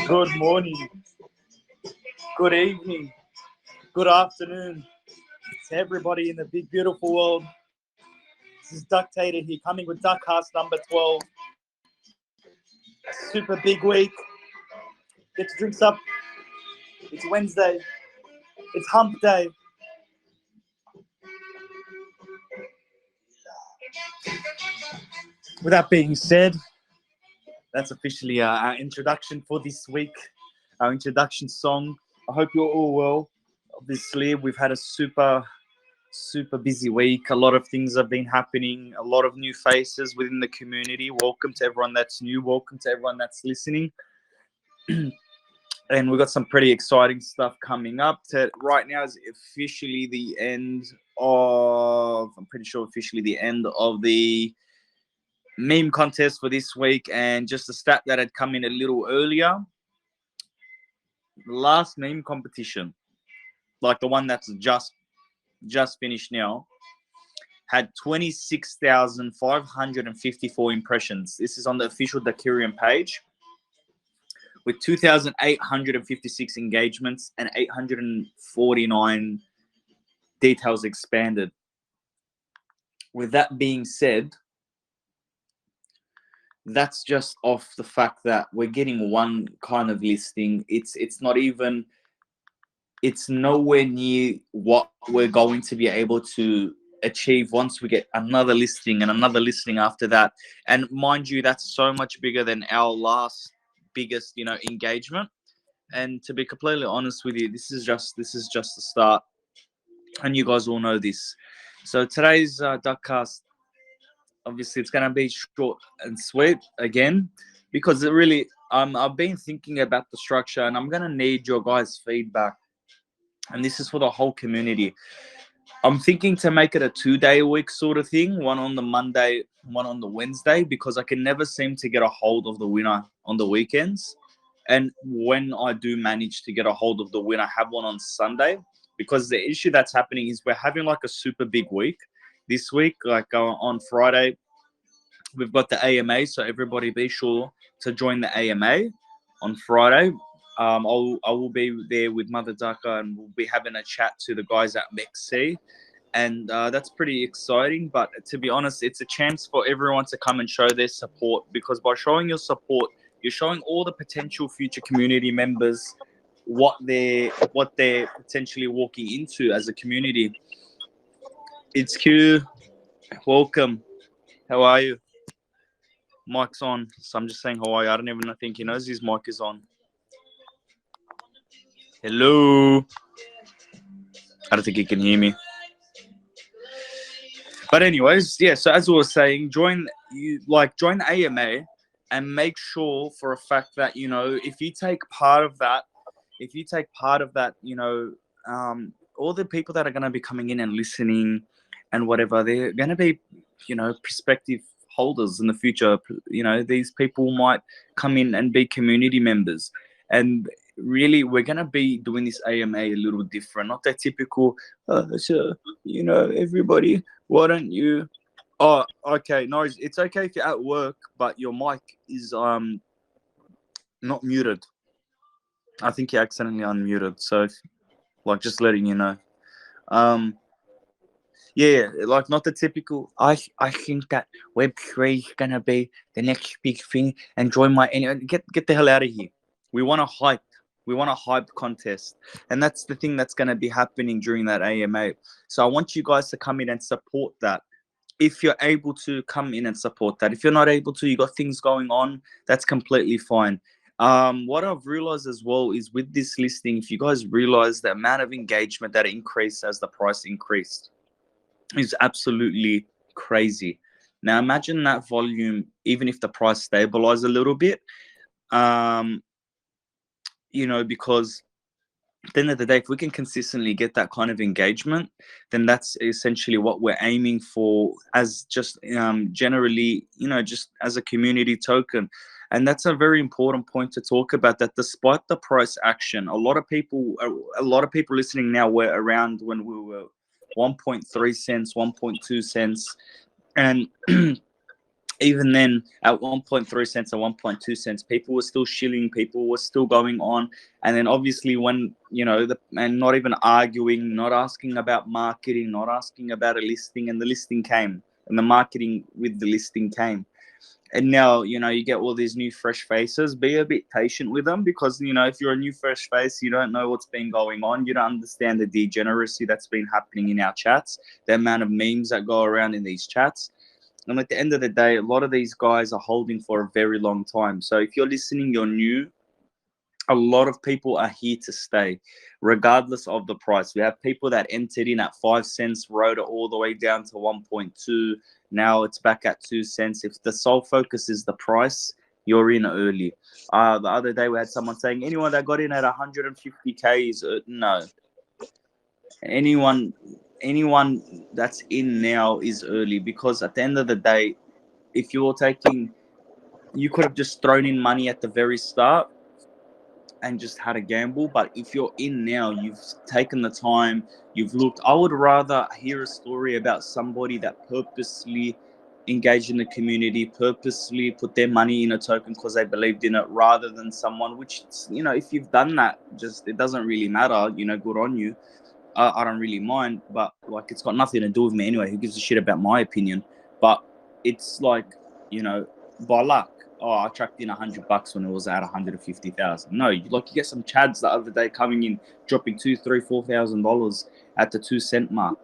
Good morning, good evening, good afternoon to everybody in the big, beautiful world. This is Duckereum here, coming with Duckcast number 12. A super big week. Get your drinks up. It's Wednesday. It's hump day. With that being said, that's officially our introduction for this week, our introduction song. I hope you're all well. Obviously, we've had a super busy week. A lot of things have been happening, a lot of new faces within the community. Welcome to everyone that's new. Welcome to everyone that's listening. And we've got some pretty exciting stuff coming up. Right now is officially the end of, I'm pretty sure officially the end of the meme contest for this week. And just a stat that had come in a little earlier, the last meme competition, like the one that's just finished now, had 26,554 impressions. This is on the official duckereum page, with 2,856 engagements and 849 details expanded. With that being said, that's just off the fact that we're getting one kind of listing. It's nowhere near what we're going to be able to achieve once we get another listing and another listing after that. And mind you, that's so much bigger than our last biggest, engagement. And to be completely honest with you, this is just the start, and you guys all know this. So today's Duckcast, obviously, it's gonna be short and sweet again, because it really, I've been thinking about the structure, and I'm gonna need your guys' feedback. And this is for the whole community. I'm thinking to make it a 2-day-a-week sort of thing, one on the Monday, one on the Wednesday, because I can never seem to get a hold of the winner on the weekends. And when I do manage to get a hold of the winner, I have one on Sunday, because the issue that's happening is we're having like a super big week this week. Like on Friday, we've got the AMA, so everybody be sure to join the AMA on Friday. I will be there with Mother Ducker, and we'll be having a chat to the guys at MEXC, and that's pretty exciting. But to be honest, it's a chance for everyone to come and show their support, because by showing your support, you're showing all the potential future community members what they're potentially walking into as a community. It's Q. Welcome. How are you? Mic's on, so I'm just saying how are you. I don't even think he knows his mic is on. Hello. I don't think he can hear me. But anyways, yeah, so as I was saying, join the AMA, and make sure for a fact that, if you take part of that, all the people that are going to be coming in and listening and whatever, they're going to be, prospective holders in the future. These people might come in and be community members. And really, we're going to be doing this AMA a little different, not that typical, everybody, why don't you? Oh, okay, no, it's okay if you're at work, but your mic is not muted. I think you accidentally unmuted, so just letting you know. Yeah, like not the typical. I think that Web3 is gonna be the next big thing, and join my get the hell out of here. We want a hype. We want a hype contest, and that's the thing that's gonna be happening during that AMA. So I want you guys to come in and support that. If you're able to come in and support that. If you're not able to, you got things going on, that's completely fine. What I've realized as well is with this listing, if you guys realize the amount of engagement that increased as the price increased is absolutely crazy. Now imagine that volume, even if the price stabilizes a little bit, because at the end of the day, if we can consistently get that kind of engagement, then that's essentially what we're aiming for, as just generally, just as a community token. And that's a very important point to talk about, that despite the price action, a lot of people listening now were around when we were 1.3 cents, 1.2 cents. And even then, at 1.3 cents and 1.2 cents, people were still shilling, people were still going on. And then obviously when, and not even arguing, not asking about marketing, not asking about a listing, and the listing came, and the marketing with the listing came. And now, you get all these new fresh faces. Be a bit patient with them, because, if you're a new fresh face, you don't know what's been going on. You don't understand the degeneracy that's been happening in our chats, the amount of memes that go around in these chats. And at the end of the day, a lot of these guys are holding for a very long time. So if you're listening, you're new, a lot of people are here to stay, regardless of the price. We have people that entered in at 5 cents, rode it all the way down to 1.2. Now it's back at 2 cents. If the sole focus is the price, you're in early. The other day we had someone saying anyone that got in at 150K is no. Anyone that's in now is early, because at the end of the day, if you're taking, you could have just thrown in money at the very start and just had a gamble. But if you're in now, you've taken the time, you've looked. I would rather hear a story about somebody that purposely engaged in the community, purposely put their money in a token because they believed in it, rather than someone which, if you've done that, just, it doesn't really matter, good on you. I don't really mind, but like, it's got nothing to do with me anyway. Who gives a shit about my opinion? But it's like, by luck. Oh, I tracked in $100 when it was at 150,000. No, you get some chads the other day coming in, dropping $2,000, $3,000, $4,000 at the 2 cent mark,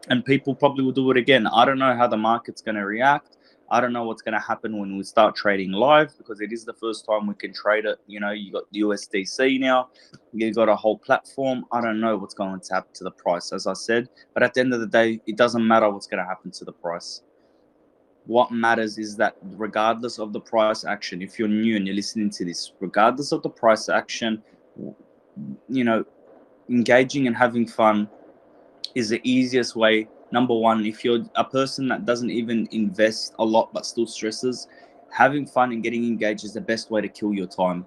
and people probably will do it again. I don't know how the market's going to react. I don't know what's going to happen when we start trading live, because it is the first time we can trade it. You got the USDC now. You got a whole platform. I don't know what's going to happen to the price, as I said. But at the end of the day, it doesn't matter what's going to happen to the price. What matters is that regardless of the price action, if you're new and you're listening to this, regardless of the price action, engaging and having fun is the easiest way. Number one, if you're a person that doesn't even invest a lot but still stresses, having fun and getting engaged is the best way to kill your time.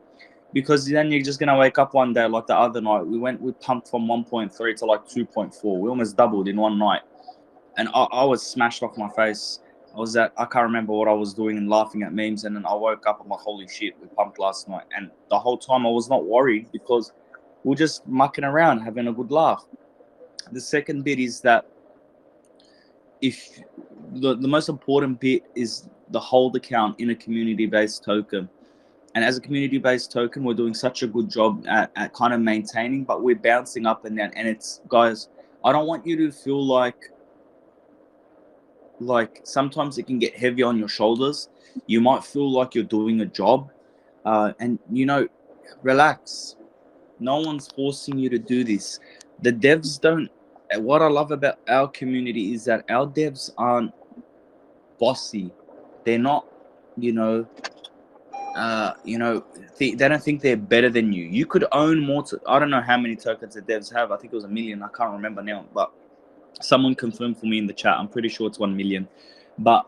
Because then you're just going to wake up one day, like the other night, we pumped from 1.3 to like 2.4. We almost doubled in one night. And I was smashed off my face. I can't remember what I was doing and laughing at memes. And then I woke up, I'm like, holy shit, we pumped last night. And the whole time I was not worried, because we're just mucking around, having a good laugh. The second bit is that if the most important bit is the hold account in a community-based token. And as a community-based token, we're doing such a good job at kind of maintaining, but we're bouncing up and down. And it's, guys, I don't want you to feel like sometimes it can get heavy on your shoulders. You might feel like you're doing a job, and relax. No one's forcing you to do this. The devs don't. What I love about our community is that our devs aren't bossy. They're not, they don't think they're better than you. You could own more. I don't know how many tokens the devs have. I think it was 1 million. I can't remember now, but someone confirmed for me in the chat. I'm pretty sure it's 1 million. But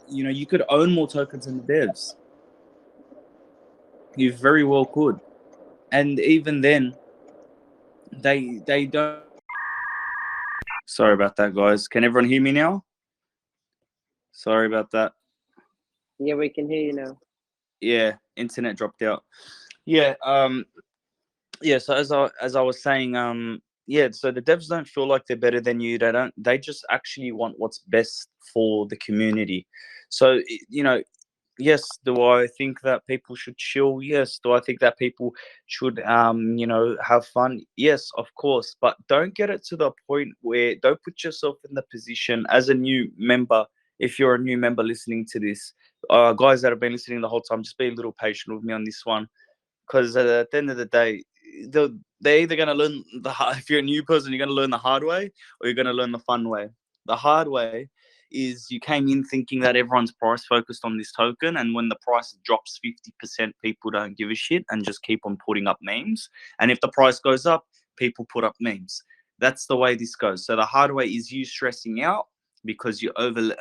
you could own more tokens than the devs. You very well could. And even then, they don't. Sorry about that, guys. Can everyone hear me now? Sorry about that. Yeah, we can hear you now. Yeah, internet dropped out. Yeah, so as I was saying, so the devs don't feel like they're better than you. They just actually want what's best for the community. So, yes, do I think that people should chill? Yes. Do I think that people should, have fun? Yes, of course. But don't get it to the point where, don't put yourself in the position as a new member. If you're a new member listening to this, guys that have been listening the whole time, just be a little patient with me on this one. Because at the end of the day, they're either going to learn if you're a new person, you're going to learn the hard way, or you're going to learn the fun way. The hard way is you came in thinking that everyone's price focused on this token, and when the price drops 50%, people don't give a shit and just keep on putting up memes. And if the price goes up, people put up memes. That's the way this goes. So the hard way is you stressing out because you're over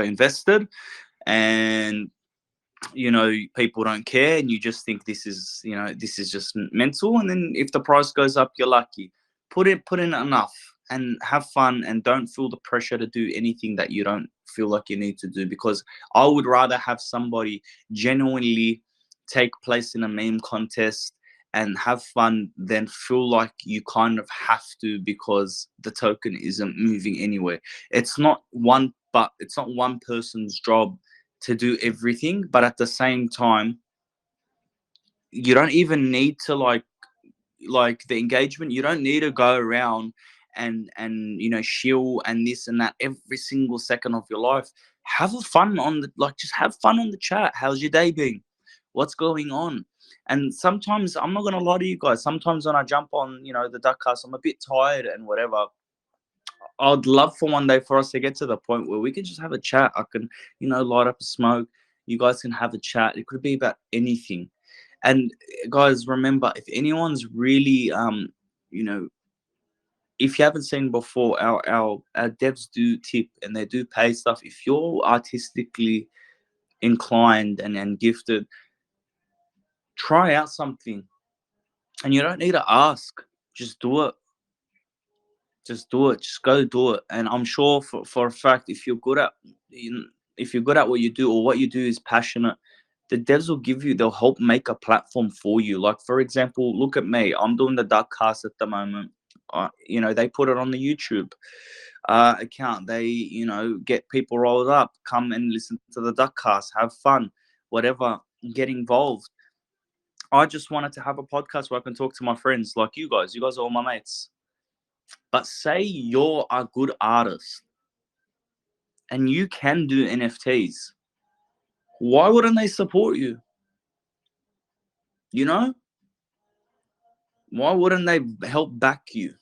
invested, and people don't care, and you just think this is just mental. And then if the price goes up, you're lucky. Put in enough, and have fun, and don't feel the pressure to do anything that you don't feel like you need to do, because I would rather have somebody genuinely take place in a meme contest and have fun than feel like you kind of have to because the token isn't moving anywhere. It's not one person's job to do everything, but at the same time you don't even need to like the engagement. You don't need to go around and shill and this and that every single second of your life. Have a fun on the just have fun on the chat. How's your day been? What's going on? And sometimes, I'm not gonna lie to you guys, sometimes when I jump on the duckcast, I'm a bit tired and whatever. I'd love for one day for us to get to the point where we can just have a chat. I can light up a smoke, you guys can have a chat. It could be about anything. And guys, remember, if anyone's really you know if you haven't seen before, our devs do tip and they do pay stuff. If you're artistically inclined and gifted, try out something, and you don't need to ask. Just do it. Just do it. Just go do it. And I'm sure for a fact, if you're good at if you're good at what you do, or what you do is passionate, the devs will give you. They'll help make a platform for you. Like, for example, look at me. I'm doing the Duckcast at the moment. They put it on the YouTube account. They get people rolled up, come and listen to the Duckcast, have fun, whatever, get involved. I just wanted to have a podcast where I can talk to my friends like you guys. You guys are all my mates. But say you're a good artist and you can do NFTs. Why wouldn't they support you? You know? Why wouldn't they help back you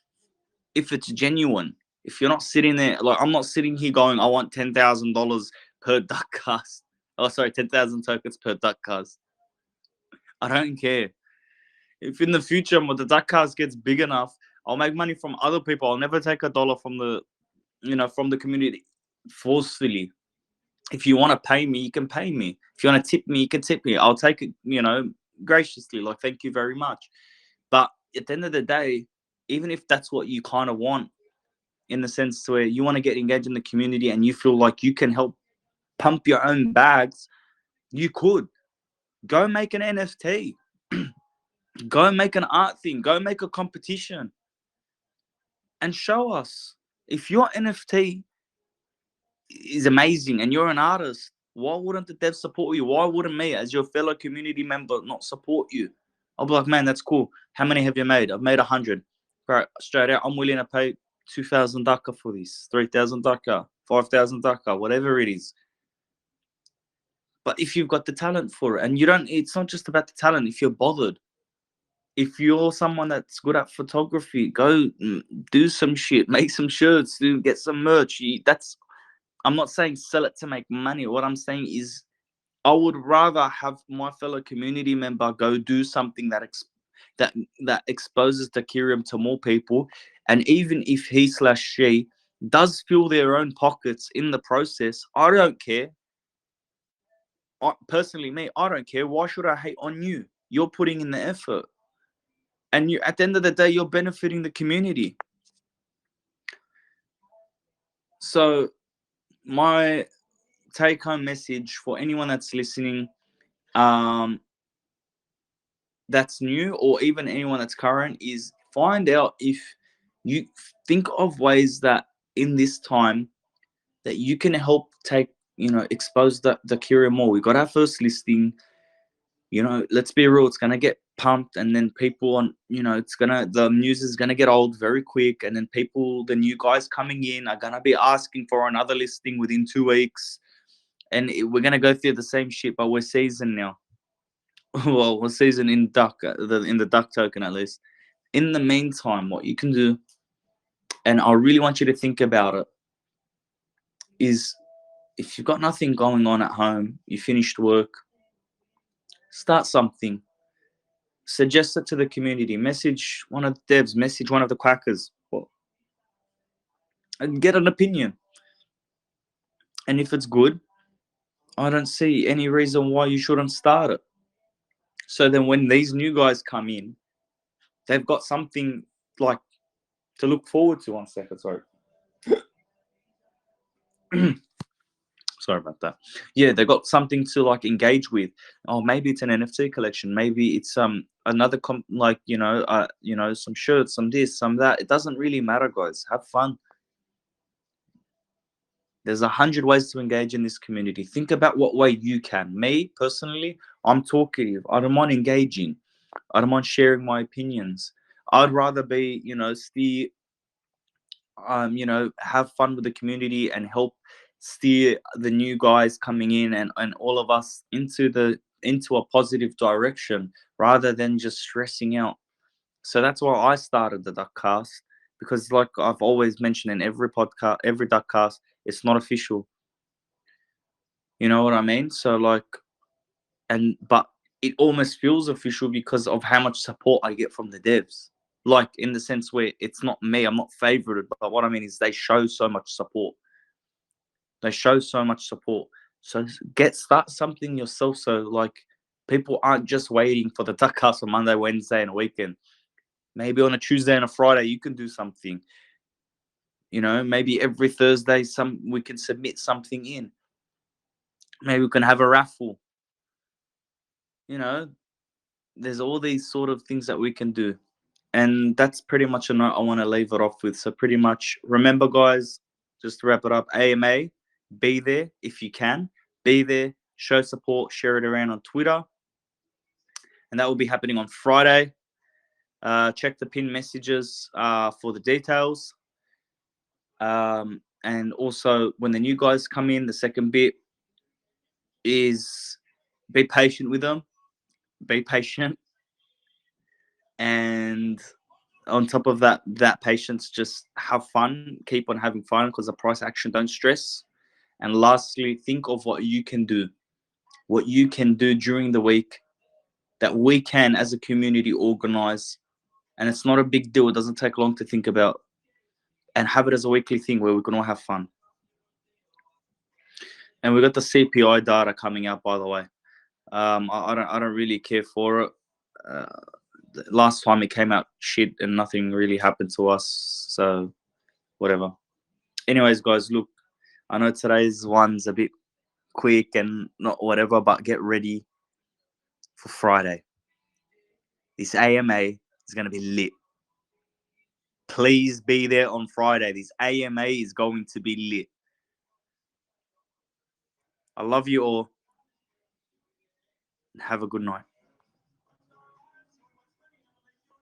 if it's genuine? If you're not sitting there, like, I'm not sitting here going, I want $10,000 per duckcast. Oh, sorry, 10,000 tokens per duckcast. I don't care. If in the future when the duckcast gets big enough, I'll make money from other people. I'll never take a dollar from the community forcefully. If you want to pay me, you can pay me. If you want to tip me, you can tip me. I'll take it, graciously. Like, thank you very much. But at the end of the day, even if that's what you kind of want, in the sense where you want to get engaged in the community and you feel like you can help pump your own bags, you could go make an NFT, go make an art thing, go make a competition, and show us. If your NFT is amazing and you're an artist, why wouldn't the dev support you? Why wouldn't me, as your fellow community member, not support you? I'll be like, man, that's cool. How many have you made? I've made 100. Right, straight out, I'm willing to pay 2,000 daka for this, 3,000 daka, 5,000 daka, whatever it is. But if you've got the talent for it, and it's not just about the talent. If you're bothered, if you're someone that's good at photography, go do some shit, make some shirts, get some merch. I'm not saying sell it to make money. What I'm saying is, I would rather have my fellow community member go do something that exposes duckereum to more people, and even if he/she does fill their own pockets in the process, I don't care. Personally, me, I don't care. Why should I hate on you? You're putting in the effort, and at the end of the day, you're benefiting the community. So my take-home message for anyone that's listening, that's new, or even anyone that's current, is find out if you think of ways that in this time that you can help expose the Curia more. We got our first listing. Let's be real, it's gonna get pumped, and then people the news is gonna get old very quick, and then the new guys coming in are gonna be asking for another listing within 2 weeks, and we're gonna go through the same shit. But we're seasoned now. Well, we're seasoned in the duck token, at least. In the meantime, what you can do, and I really want you to think about it, is if you've got nothing going on at home, you finished work, start something. Suggest it to the community. Message one of the devs, message one of the quackers, and get an opinion. And if it's good, I don't see any reason why you shouldn't start it. So then when these new guys come in, they've got something like to look forward to. 1 second, sorry. Sorry about that. Yeah, they got something to like engage with. Oh, maybe it's an NFT collection. Maybe it's another some shirts, some this, some that. It doesn't really matter, guys. Have fun. There's 100 ways to engage in this community. Think about what way you can. Me personally, I'm talkative. I don't mind engaging. I don't mind sharing my opinions. I'd rather be, steer, have fun with the community and help steer the new guys coming in and all of us into a positive direction rather than just stressing out. So that's why I started the Duckcast, because like I've always mentioned in every podcast, every Duckcast, it's not official. You know what I mean? So like, but it almost feels official because of how much support I get from the devs. Like in the sense where it's not me, I'm not favorited, but what I mean is they show so much support. They show so much support. So start something yourself. So like people aren't just waiting for the Duckcast on Monday, Wednesday, and a weekend. Maybe on a Tuesday and a Friday you can do something. Maybe every Thursday we can submit something in. Maybe we can have a raffle. There's all these sort of things that we can do. And that's pretty much a note I want to leave it off with. So pretty much remember, guys, just to wrap it up, AMA, be there if you can. Be there, show support, share it around on Twitter. And that will be happening on Friday. Check the pinned messages for the details. And also, when the new guys come in, the second bit is be patient with them. Be patient. And on top of that patience, just have fun. Keep on having fun because the price action, don't stress. And lastly, think of what you can do. What you can do during the week that we can, as a community, organize. And it's not a big deal. It doesn't take long to think about. And have it as a weekly thing where we can all have fun. And we got the CPI data coming out, by the way. I don't really care for it. Last time it came out shit and nothing really happened to us. So whatever. Anyways, guys, look, I know today's one's a bit quick and not whatever, but get ready for Friday. This AMA is going to be lit. Please be there on Friday. This AMA is going to be lit. I love you all. Have a good night.